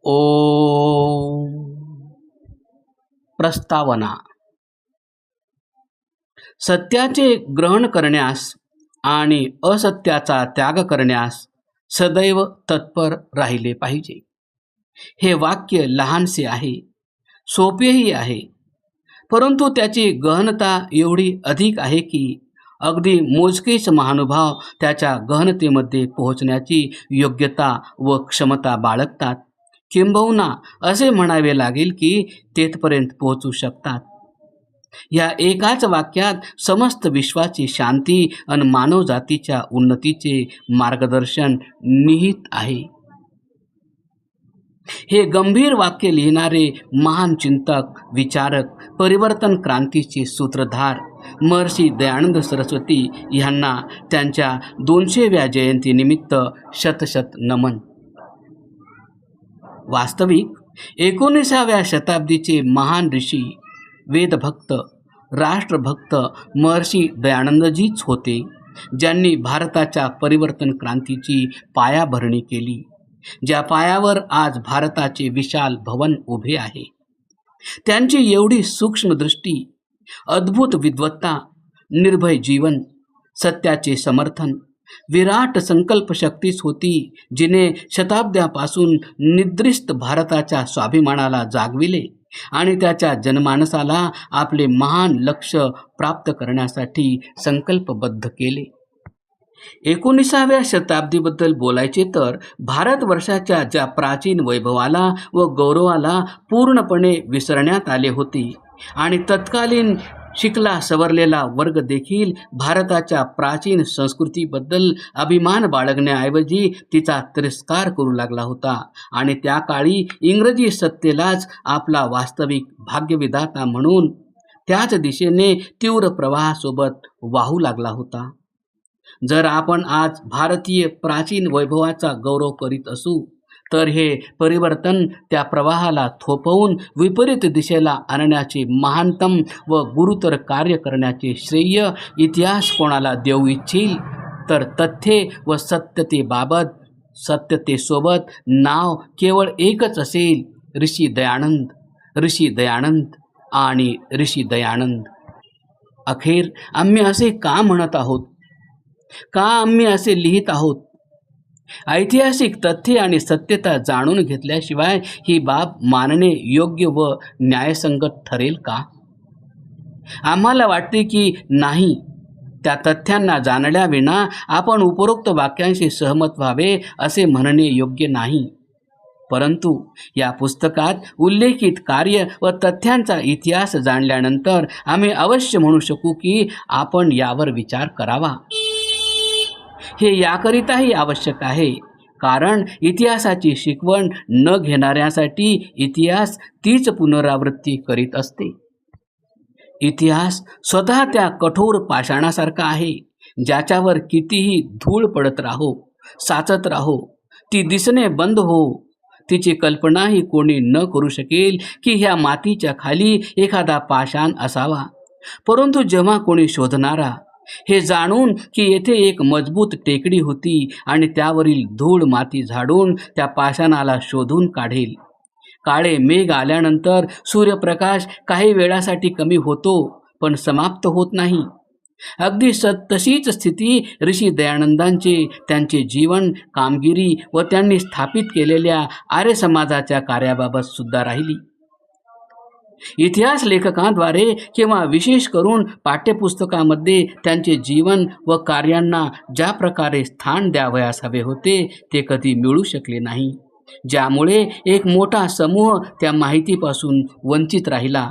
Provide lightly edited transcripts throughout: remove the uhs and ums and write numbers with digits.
ओम. प्रस्तावना. सत्याचे ग्रहण करण्यास आणि असत्याचा त्याग करण्यास सदैव तत्पर राहिले पाहिजे. हे वाक्य लहानसे आहे, सोपेही आहे, परंतु त्याची गहनता एवढी अधिक आहे की अगदी मोजकेच महानुभाव त्याच्या गहनतेमध्ये पोहोचण्याची योग्यता व क्षमता बाळगतात, किंबहुना असे म्हणावे लागेल की तेथपर्यंत पोहोचू शकतात. या एकाच वाक्यात समस्त विश्वाची शांती आणि मानवजातीच्या उन्नतीचे मार्गदर्शन निहित आहे. हे गंभीर वाक्य लिहिणारे महान चिंतक, विचारक, परिवर्तन क्रांतीचे सूत्रधार महर्षी दयानंद सरस्वती यांना त्यांच्या 200व्या जयंतीनिमित्त शतशत नमन. वास्तविक 19व्या शताब्दीचे महान ऋषी, वेदभक्त, राष्ट्रभक्त महर्षी दयानंदजीच होते, ज्यांनी भारताच्या परिवर्तन क्रांतीची पायाभरणी केली, ज्या पायावर आज भारताचे विशाल भवन उभे आहे. त्यांची एवढी सूक्ष्म दृष्टी, अद्भुत विद्वत्ता, निर्भय जीवन, सत्याचे समर्थन, विराट संकल्पशक्तीच होती, जिने शताब्द्यापासून निद्रिस्त भारताच्या स्वाभिमानाला जागविले आणि त्याच्या जनमानसाला आपले महान लक्ष्य प्राप्त करण्यासाठी संकल्पबद्ध केले. 19व्या शताब्दीबद्दल बोलायचे तर भारतवर्षाच्या ज्या प्राचीन वैभवाला व गौरवाला पूर्णपणे विसरण्यात आले होते आणि तत्कालीन शिकला सवरलेला वर्ग देखील भारताच्या प्राचीन संस्कृतीबद्दल अभिमान बाळगण्याऐवजी तिचा तिरस्कार करू लागला होता आणि त्या काळी इंग्रजी सत्तेलाच आपला वास्तविक भाग्यविधाता म्हणून त्याच दिशेने तीव्र प्रवाहासोबत वाहू लागला होता. जर आपण आज भारतीय प्राचीन वैभवाचा गौरव करीत असू तर हे परिवर्तन त्या प्रवाहाला थोपवून विपरीत दिशेला आणण्याचे महानतम व गुरुतर कार्य करण्याचे श्रेय इतिहास कोणाला देऊ इच्छिल तर तथ्ये व सत्यतेबाबत सत्यतेसोबत नाव केवळ एकच असेल, ऋषी दयानंद, ऋषी दयानंद आणि ऋषी दयानंद. अखेर आम्ही असे का म्हणत आहोत, का आम्ही असे लिहित आहोत? ऐतिहासिक तथ्ये आणि सत्यता जाणून घेतल्याशिवाय ही बाब मानणे योग्य व न्यायसंगत ठरेल का? आम्हाला वाटते की नाही, त्या तथ्यांना जाणल्याविना आपण उपरोक्त वाक्यांशी सहमत व्हावे असे म्हणणे योग्य नाही. परंतु या पुस्तकात उल्लेखित कार्य व तथ्यांचा इतिहास जाणल्यानंतर आम्ही अवश्य म्हणू शकू की आपण यावर विचार करावा. हे याकरिताही आवश्यक आहे कारण इतिहासाची शिकवण न घेणाऱ्यांसाठी इतिहास तीच पुनरावृत्ती करीत असते. इतिहास स्वतः त्या कठोर पाषाणासारखा आहे, ज्याच्यावर कितीही धूळ पडत राहो, साचत राहो, ती दिसणे बंद हो, तिची कल्पनाही कोणी न करू शकेल की ह्या मातीच्या खाली एखादा पाषाण असावा. परंतु जेव्हा कोणी शोधणारा हे जाणून की येथे एक मजबूत टेकडी होती आणि त्यावरील धूळ माती झाडून त्या पाषाणाला शोधून काढेल, काळे मेघ आल्यानंतर सूर्यप्रकाश काही वेळासाठी कमी होतो पण समाप्त होत नाही. अगदी तशीच स्थिती ऋषी दयानंदांचे, त्यांचे जीवन, कामगिरी व त्यांनी स्थापित केलेल्या आर्य समाजाच्या कार्याबाबत सुद्धा राहिली. इतिहास लेखकांद्वारे किंवा विशेष करून पाठ्यपुस्तकामध्ये त्यांचे जीवन व कार्यांना ज्या प्रकारे स्थान द्यावयास हवे होते ते कधी मिळू शकले नाही, ज्यामुळे एक मोठा समूह त्या माहितीपासून वंचित राहिला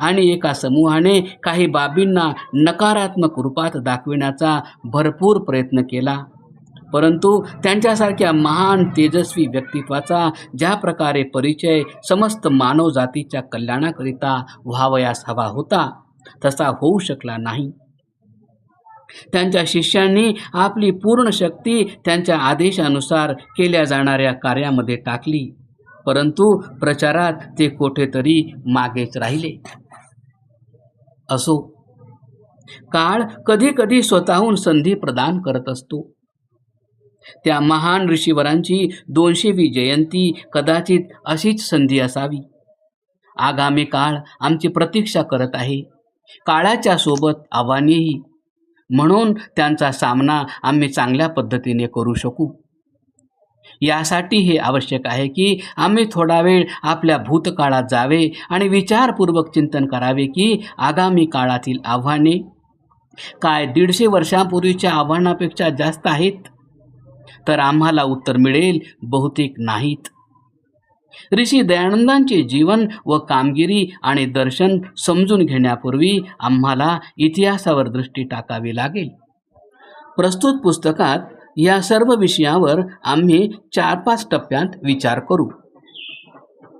आणि एका समूहाने काही बाबींना नकारात्मक रूपात दाखविण्याचा भरपूर प्रयत्न केला. परंतु त्यांच्यासारख्या महान तेजस्वी व्यक्तित्वाचा ज्या प्रकारे परिचय समस्त मानवजातीच्या कल्याणाकरिता व्हावयास हवा होता तसा होऊ शकला नाही. त्यांच्या शिष्यांनी आपली पूर्ण शक्ती त्यांच्या आदेशानुसार केल्या जाणाऱ्या कार्यामध्ये टाकली, परंतु प्रचारात ते कुठेतरी मागेच राहिले. असो, काळ कधी कधी स्वतःहून संधी प्रदान करत असतो. त्या महान ऋषीवरांची 200वी जयंती कदाचित अशीच संधी असावी. आगामी काळ आमची प्रतीक्षा करत आहे, काळाच्या सोबत आव्हानेही. म्हणून त्यांचा सामना आम्ही चांगल्या पद्धतीने करू शकू. यासाठी हे आवश्यक आहे की आम्ही थोडा वेळ आपल्या भूतकाळात जावे आणि विचारपूर्वक चिंतन करावे की आगामी काळातील आव्हाने काय 150 वर्षांपूर्वीच्या आव्हानापेक्षा जास्त आहेत? तर आम्हाला उत्तर मिळेल, बहुतेक नाहीत. ऋषी दयानंदांचे जीवन व कामगिरी आणि दर्शन समजून घेण्यापूर्वी आम्हाला इतिहासावर दृष्टी टाकावी लागेल. प्रस्तुत पुस्तकात या सर्व विषयावर आम्ही 4-5 टप्प्यात विचार करू.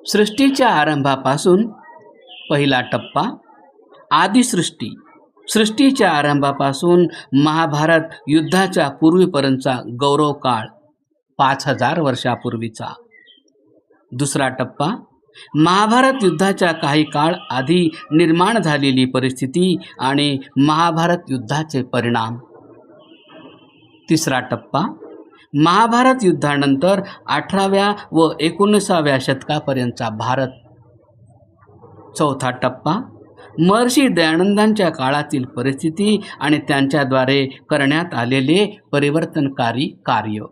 सृष्टीच्या आरंभापासून पहिला टप्पा आदिसृष्टी. सृष्टीच्या आरंभापासून महाभारत युद्धाच्या पूर्वीपर्यंतचा गौरव काळ 5000 वर्षापूर्वीचा. दुसरा टप्पा महाभारत युद्धाच्या काही काळ आधी निर्माण झालेली परिस्थिती आणि महाभारत युद्धाचे परिणाम. तिसरा टप्पा महाभारत युद्धानंतर 18व्या व 19व्या शतकापर्यंतचा भारत. चौथा टप्पा महर्षी दयानंदांच्या काळातील परिस्थिती आणि त्यांच्याद्वारे करण्यात आलेले परिवर्तनकारी कार्य.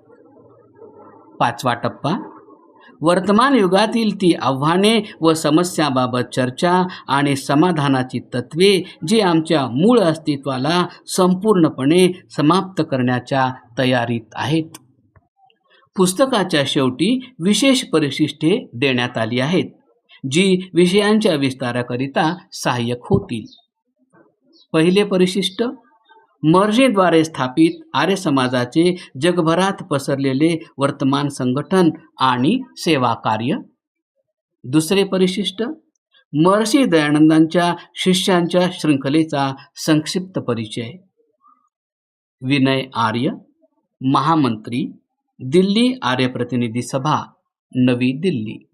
पाचवा टप्पा वर्तमान युगातील ती आव्हाने व समस्याबाबत चर्चा आणि समाधानाची तत्त्वे जी आमच्या मूळ अस्तित्वाला संपूर्णपणे समाप्त करण्याच्या तयारीत आहेत. पुस्तकाच्या शेवटी विशेष परिशिष्टे देण्यात आली आहेत जी विषयांच्या विस्ताराकरिता सहाय्यक होतील. पहिले परिशिष्ट महर्षींद्वारे स्थापित आर्य समाजाचे जगभरात पसरलेले वर्तमान संघटन आणि सेवा कार्य. दुसरे परिशिष्ट महर्षी दयानंदांच्या शिष्यांच्या शृंखलेचा संक्षिप्त परिचय. विनय आर्य, महामंत्री, दिल्ली आर्य प्रतिनिधी सभा, नवी दिल्ली.